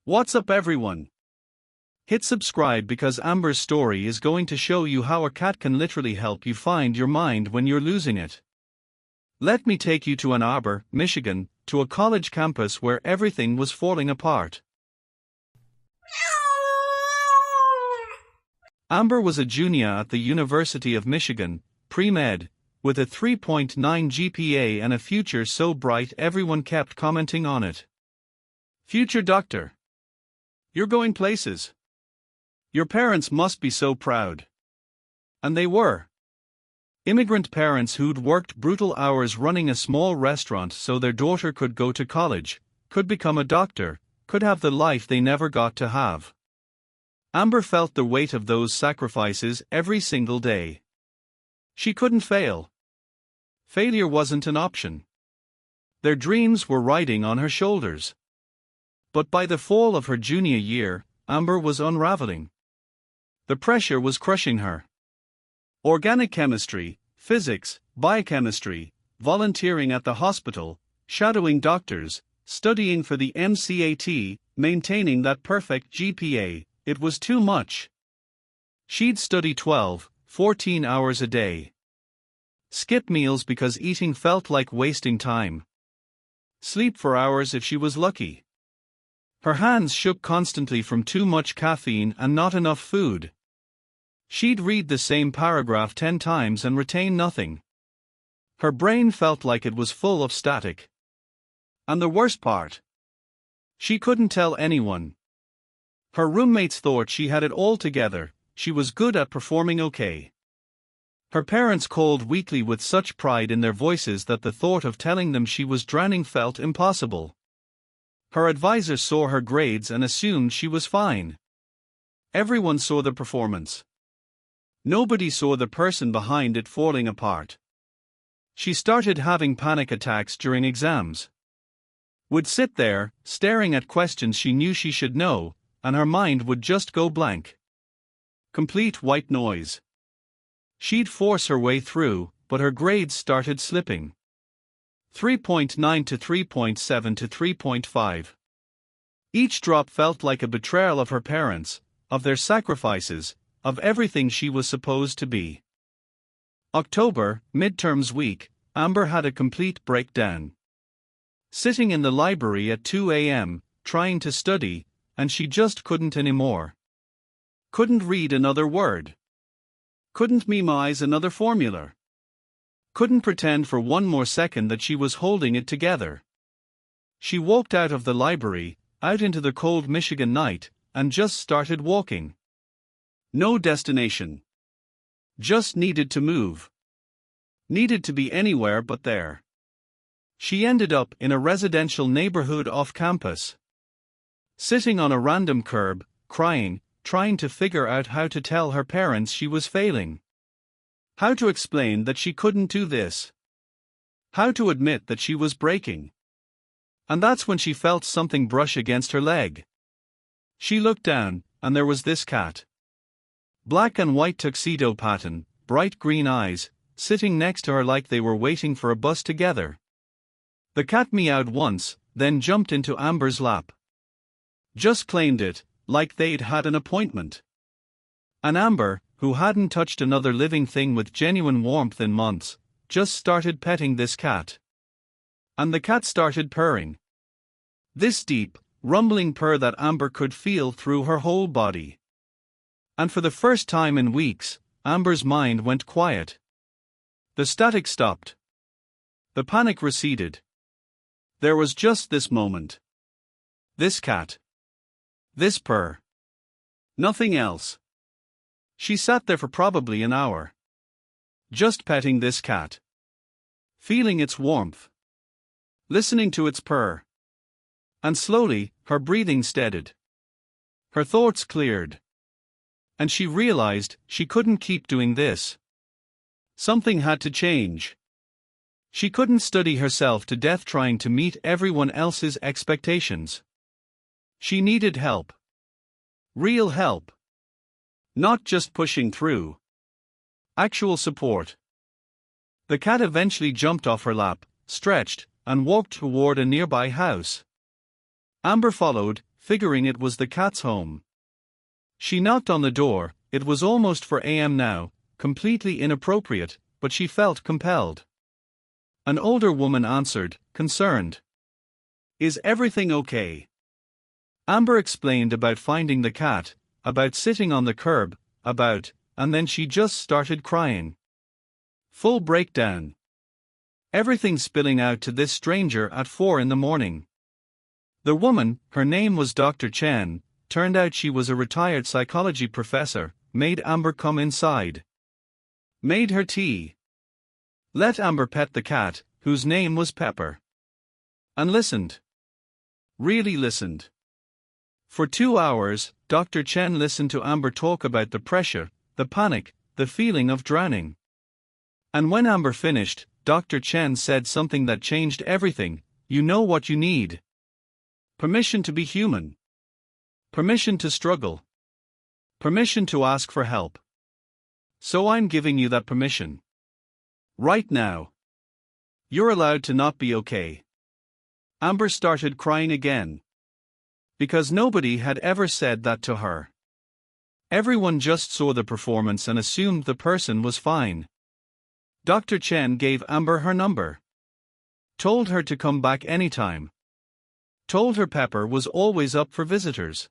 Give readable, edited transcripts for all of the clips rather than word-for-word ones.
What's up, everyone? Hit subscribe because Amber's story is going to show you how a cat can literally help you find your mind when you're losing it. Let me take you to Ann Arbor, Michigan, to a college campus where everything was falling apart. Amber was a junior at the University of Michigan, pre-med, with a 3.9 GPA and a future so bright everyone kept commenting on it. Future doctor. You're going places. Your parents must be so proud. And they were. Immigrant parents who'd worked brutal hours running a small restaurant so their daughter could go to college, could become a doctor, could have the life they never got to have. Amber felt the weight of those sacrifices every single day. She couldn't fail. Failure wasn't an option. Their dreams were riding on her shoulders. But by the fall of her junior year, Amber was unraveling. The pressure was crushing her. Organic chemistry, physics, biochemistry, volunteering at the hospital, shadowing doctors, studying for the MCAT, maintaining that perfect GPA, it was too much. She'd study 12, 14 hours a day. Skip meals because eating felt like wasting time. Sleep for hours if she was lucky. Her hands shook constantly from too much caffeine and not enough food. She'd read the same paragraph 10 times and retain nothing. Her brain felt like it was full of static. And the worst part? She couldn't tell anyone. Her roommates thought she had it all together, she was good at performing okay. Her parents called weekly with such pride in their voices that the thought of telling them she was drowning felt impossible. Her advisors saw her grades and assumed she was fine. Everyone saw the performance. Nobody saw the person behind it falling apart. She started having panic attacks during exams. Would sit there, staring at questions she knew she should know, and her mind would just go blank. Complete white noise. She'd force her way through, but her grades started slipping. 3.9 to 3.7 to 3.5. Each drop felt like a betrayal of her parents, of their sacrifices, of everything she was supposed to be. October, midterms week, Amber had a complete breakdown. Sitting in the library at 2 a.m., trying to study, and she just couldn't anymore. Couldn't read another word. Couldn't memorize another formula. Couldn't pretend for one more second that she was holding it together. She walked out of the library, out into the cold Michigan night, and just started walking. No destination. Just needed to move. Needed to be anywhere but there. She ended up in a residential neighborhood off campus. Sitting on a random curb, crying, trying to figure out how to tell her parents she was failing. How to explain that she couldn't do this. How to admit that she was breaking. And that's when she felt something brush against her leg. She looked down, and there was this cat. Black and white tuxedo pattern, bright green eyes, sitting next to her like they were waiting for a bus together. The cat meowed once, then jumped into Amber's lap. Just claimed it, like they'd had an appointment. And Amber, who hadn't touched another living thing with genuine warmth in months, just started petting this cat. And the cat started purring. This deep, rumbling purr that Amber could feel through her whole body. And for the first time in weeks, Amber's mind went quiet. The static stopped. The panic receded. There was just this moment. This cat. This purr. Nothing else. She sat there for probably an hour. Just petting this cat. Feeling its warmth. Listening to its purr. And slowly, her breathing steadied. Her thoughts cleared. And she realized she couldn't keep doing this. Something had to change. She couldn't study herself to death trying to meet everyone else's expectations. She needed help. Real help. Not just pushing through. Actual support. The cat eventually jumped off her lap, stretched, and walked toward a nearby house. Amber followed, figuring it was the cat's home. She knocked on the door. It was almost 4 a.m. now, completely inappropriate, but she felt compelled. An older woman answered, concerned. "Is everything okay?" Amber explained about finding the cat, about sitting on the curb, and then she just started crying. Full breakdown. Everything spilling out to this stranger at 4 in the morning. The woman, her name was Dr. Chen, turned out she was a retired psychology professor, made Amber come inside. Made her tea. Let Amber pet the cat, whose name was Pepper. And listened. Really listened. For 2 hours, Dr. Chen listened to Amber talk about the pressure, the panic, the feeling of drowning. And when Amber finished, Dr. Chen said something that changed everything. You know what you need. Permission to be human. Permission to struggle. Permission to ask for help. So I'm giving you that permission. Right now. You're allowed to not be okay. Amber started crying again. Because nobody had ever said that to her. Everyone just saw the performance and assumed the person was fine. Dr. Chen gave Amber her number. Told her to come back anytime. Told her Pepper was always up for visitors.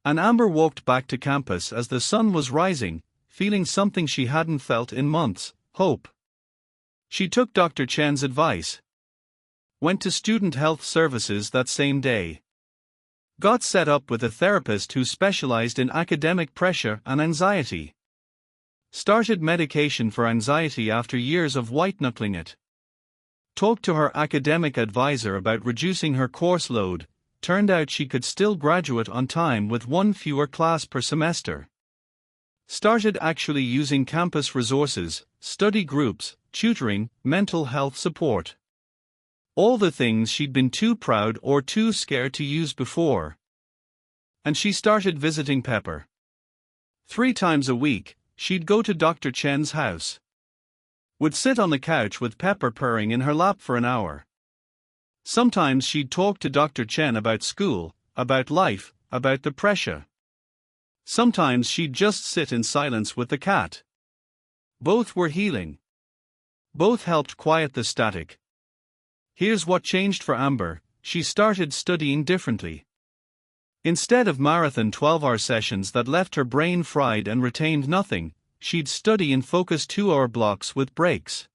And Amber walked back to campus as the sun was rising, feeling something she hadn't felt in months, hope. She took Dr. Chen's advice. Went to Student Health Services that same day. Got set up with a therapist who specialized in academic pressure and anxiety. Started medication for anxiety after years of white-knuckling it. Talked to her academic advisor about reducing her course load. Turned out she could still graduate on time with 1 fewer class per semester. Started actually using campus resources, study groups, tutoring, mental health support. All the things she'd been too proud or too scared to use before. And she started visiting Pepper. 3 times a week, she'd go to Dr. Chen's house. Would sit on the couch with Pepper purring in her lap for an hour. Sometimes she'd talk to Dr. Chen about school, about life, about the pressure. Sometimes she'd just sit in silence with the cat. Both were healing. Both helped quiet the static. Here's what changed for Amber: she started studying differently. Instead of marathon 12-hour sessions that left her brain fried and retained nothing, she'd study in focused 2-hour blocks with breaks.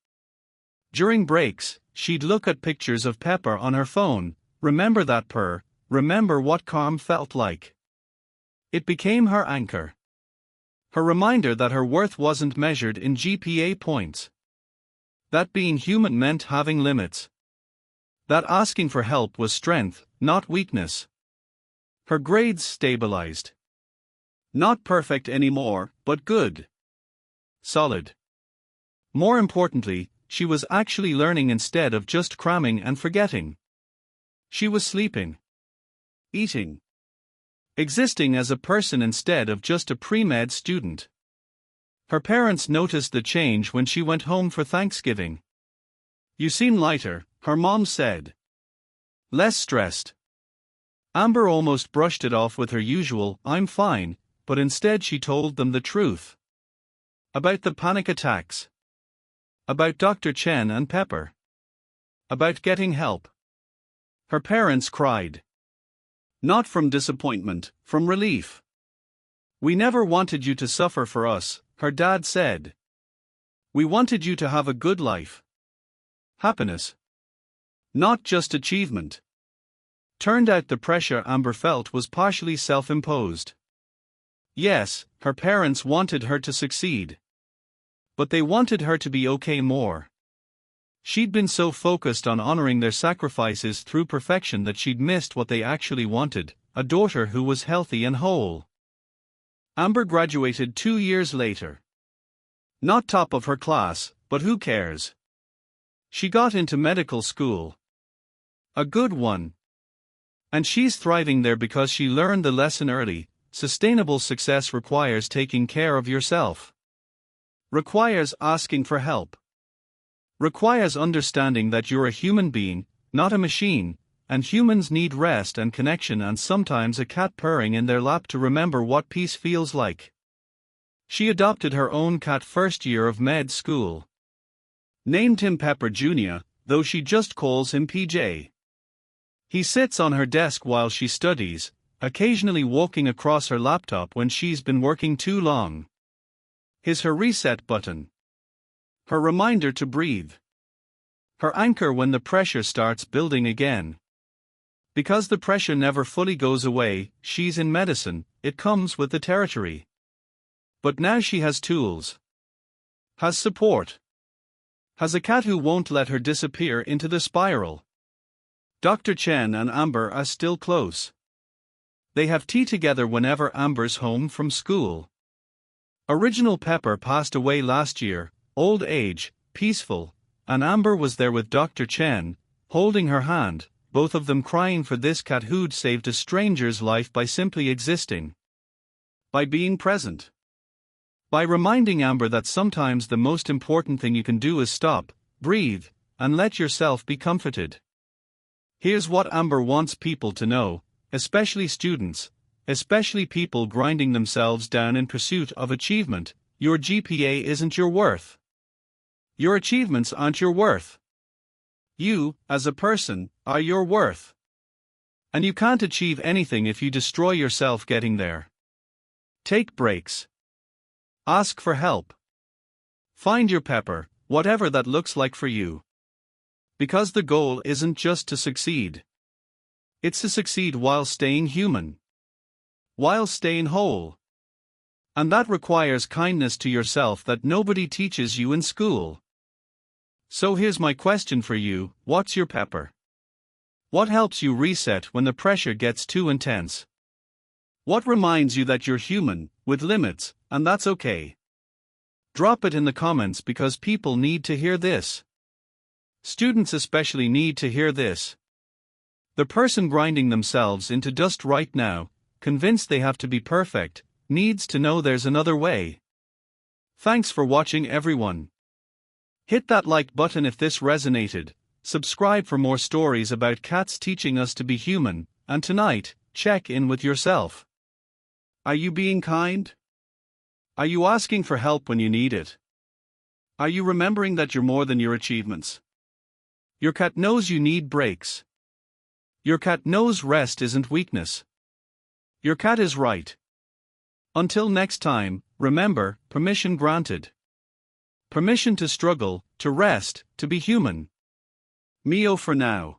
During breaks, she'd look at pictures of Pepper on her phone, remember that purr, remember what calm felt like. It became her anchor. Her reminder that her worth wasn't measured in GPA points. That being human meant having limits. That asking for help was strength, not weakness. Her grades stabilized. Not perfect anymore, but good. Solid. More importantly, she was actually learning instead of just cramming and forgetting. She was sleeping. Eating. Existing as a person instead of just a pre-med student. Her parents noticed the change when she went home for Thanksgiving. You seem lighter, her mom said. Less stressed. Amber almost brushed it off with her usual, I'm fine, but instead she told them the truth. About the panic attacks. About Dr. Chen and Pepper. About getting help. Her parents cried. Not from disappointment, from relief. We never wanted you to suffer for us, her dad said. We wanted you to have a good life. Happiness. Not just achievement. Turned out the pressure Amber felt was partially self-imposed. Yes, her parents wanted her to succeed. But they wanted her to be okay more. She'd been so focused on honoring their sacrifices through perfection that she'd missed what they actually wanted, a daughter who was healthy and whole. Amber graduated 2 years later. Not top of her class, but who cares? She got into medical school. A good one. And she's thriving there because she learned the lesson early: sustainable success requires taking care of yourself. Requires asking for help. Requires understanding that you're a human being, not a machine, and humans need rest and connection, and sometimes a cat purring in their lap to remember what peace feels like. She adopted her own cat first year of med school. Named him Pepper Jr., though she just calls him PJ. He sits on her desk while she studies, occasionally walking across her laptop when she's been working too long. He's her reset button. Her reminder to breathe. Her anchor when the pressure starts building again. Because the pressure never fully goes away, she's in medicine, it comes with the territory. But now she has tools. Has support. Has a cat who won't let her disappear into the spiral. Dr. Chen and Amber are still close. They have tea together whenever Amber's home from school. Original Pepper passed away last year, old age, peaceful, and Amber was there with Dr. Chen, holding her hand, both of them crying for this cat who'd saved a stranger's life by simply existing. By being present. By reminding Amber that sometimes the most important thing you can do is stop, breathe, and let yourself be comforted. Here's what Amber wants people to know, especially students, especially people grinding themselves down in pursuit of achievement: your GPA isn't your worth. Your achievements aren't your worth. You, as a person, are your worth. And you can't achieve anything if you destroy yourself getting there. Take breaks. Ask for help. Find your pepper, whatever that looks like for you. Because the goal isn't just to succeed. It's to succeed while staying human. While staying whole. And that requires kindness to yourself that nobody teaches you in school. So here's my question for you: what's your pepper? What helps you reset when the pressure gets too intense? What reminds you that you're human, with limits, and that's okay? Drop it in the comments because people need to hear this. Students especially need to hear this. The person grinding themselves into dust right now, convinced they have to be perfect, needs to know there's another way. Thanks for watching, everyone. Hit that like button if this resonated, subscribe for more stories about cats teaching us to be human, and tonight, check in with yourself. Are you being kind? Are you asking for help when you need it? Are you remembering that you're more than your achievements? Your cat knows you need breaks. Your cat knows rest isn't weakness. Your cat is right. Until next time, remember, permission granted. Permission to struggle, to rest, to be human. Mio for now.